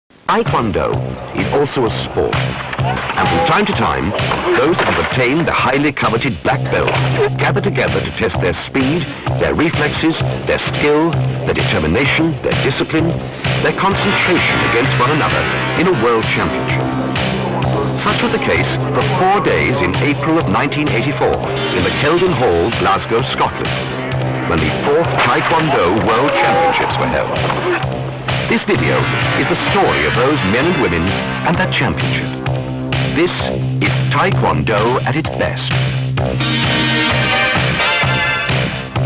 Taekwondo is also a sport, and from time to time, those who have obtained the highly coveted black belt gather together to test their speed, their reflexes, their skill, their determination, their discipline, their concentration against one another in a world championship. Such was the case for 4 days in April of 1984 in the Keldon Hall, Glasgow, Scotland, when the 4th Taekwondo World Championships were held. This video is the story of those men and women and that championship. This is Taekwondo at its best.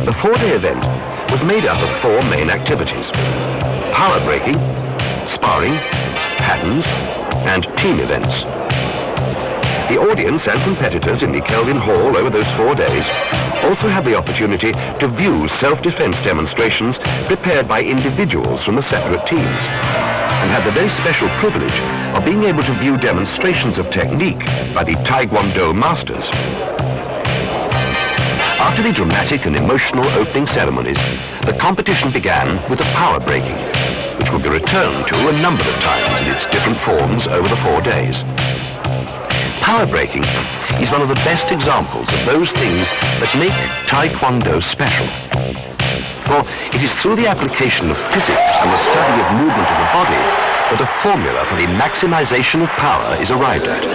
The 4-day event was made up of 4 main activities: power breaking, sparring, patterns, and team events. The audience and competitors in the Keldon Hall over those 4 days also had the opportunity to view self-defense demonstrations prepared by individuals from the separate teams, and had the very special privilege of being able to view demonstrations of technique by the Taekwondo masters. After the dramatic and emotional opening ceremonies, the competition began with the power breaking, which would be returned to a number of times in its different forms over the 4 days. Power breaking is one of the best examples of those things that make Taekwondo special. For it is through the application of physics and the study of movement of the body that a formula for the maximization of power is arrived at.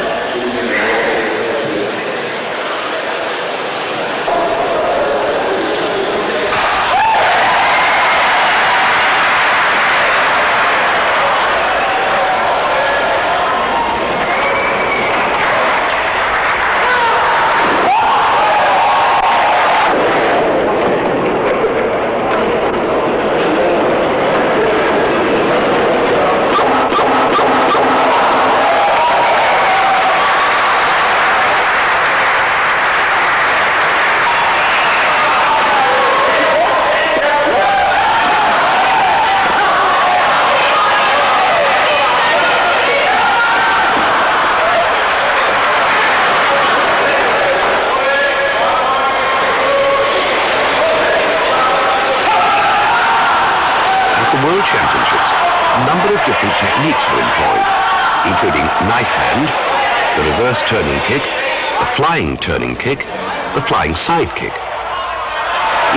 World Championships, a number of different techniques were employed, including knife hand, the reverse turning kick, the flying turning kick, the flying side kick.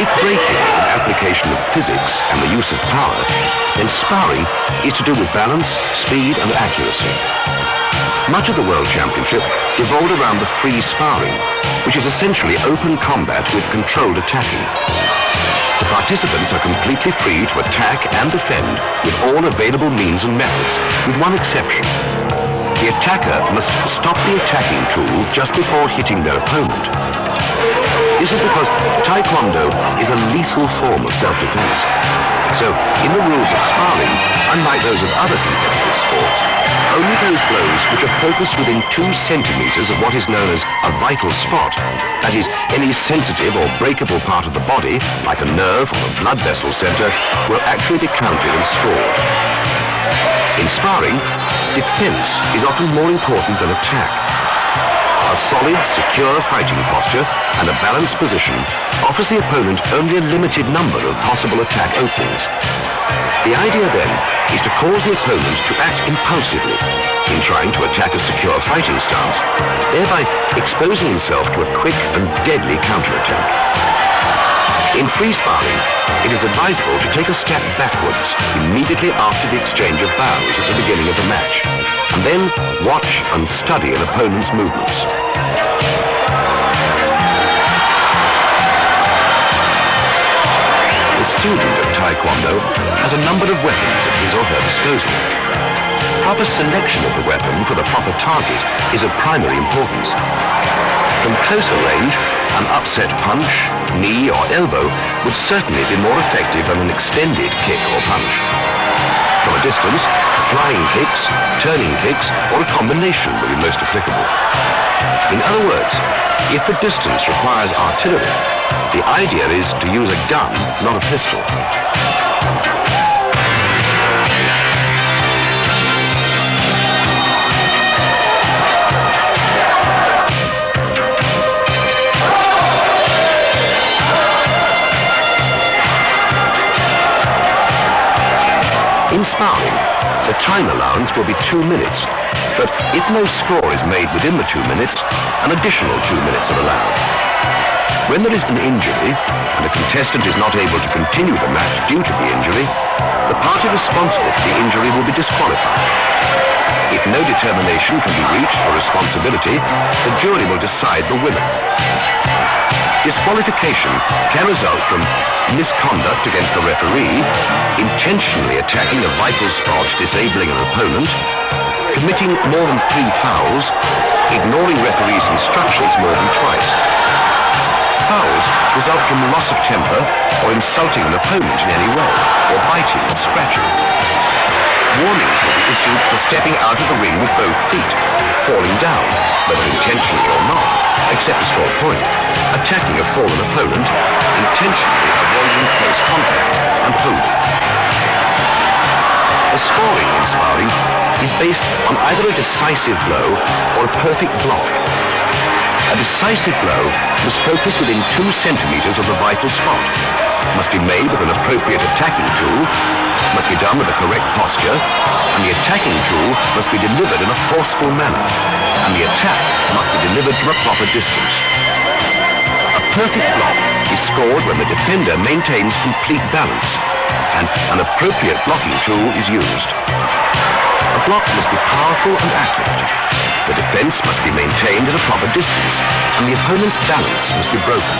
If breaking is an application of physics and the use of power, then sparring is to do with balance, speed and accuracy. Much of the World Championship revolved around the free sparring, which is essentially open combat with controlled attacking. The participants are completely free to attack and defend with all available means and methods, with one exception. The attacker must stop the attacking tool just before hitting their opponent. This is because Taekwondo is a lethal form of self-defense. So, in the rules of sparring, unlike those of other competitive sports, only those blows which are focused within 2 centimeters of what is known as a vital spot, that is, any sensitive or breakable part of the body, like a nerve or a blood vessel center, will actually be counted and scored. In sparring, defense is often more important than attack. A solid, secure fighting posture and a balanced position offers the opponent only a limited number of possible attack openings. The idea then is to cause the opponent to act impulsively in trying to attack a secure fighting stance, thereby exposing himself to a quick and deadly counterattack. In free sparring, it is advisable to take a step backwards immediately after the exchange of bows at the beginning of the match, and then watch and study an opponent's movements. The student of Taekwondo has a number of weapons at his or her disposal. Proper selection of the weapon for the proper target is of primary importance. From closer range, an upset punch, knee or elbow would certainly be more effective than an extended kick or punch. From a distance, flying kicks, turning kicks, or a combination will be most applicable. In other words, if the distance requires artillery, the idea is to use a gun, not a pistol. In sparring, the time allowance will be 2 minutes, but if no score is made within the 2 minutes, an additional 2 minutes are allowed. When there is an injury and a contestant is not able to continue the match due to the injury, the party responsible for the injury will be disqualified. If no determination can be reached for responsibility, the jury will decide the winner. Disqualification can result from misconduct against the referee, intentionally attacking a vital spot, disabling an opponent, committing more than 3 fouls, ignoring referee's instructions more than twice. Fouls result from loss of temper or insulting an opponent in any way, or biting or scratching. Warnings will be issued for stepping out of the ring with both feet, falling down, whether intentionally or not, except to score a point, attacking a fallen opponent, intentionally avoiding close contact, and holding. The scoring in sparring is based on either a decisive blow or a perfect block. A decisive blow must focus within 2 centimeters of the vital spot, must be made with an appropriate attacking tool, must be done with the correct posture, and the attacking tool must be delivered in a forceful manner, and the attack must be delivered from a proper distance. A perfect block is scored when the defender maintains complete balance, and an appropriate blocking tool is used. A block must be powerful and accurate. The defense must be maintained at a proper distance, and the opponent's balance must be broken.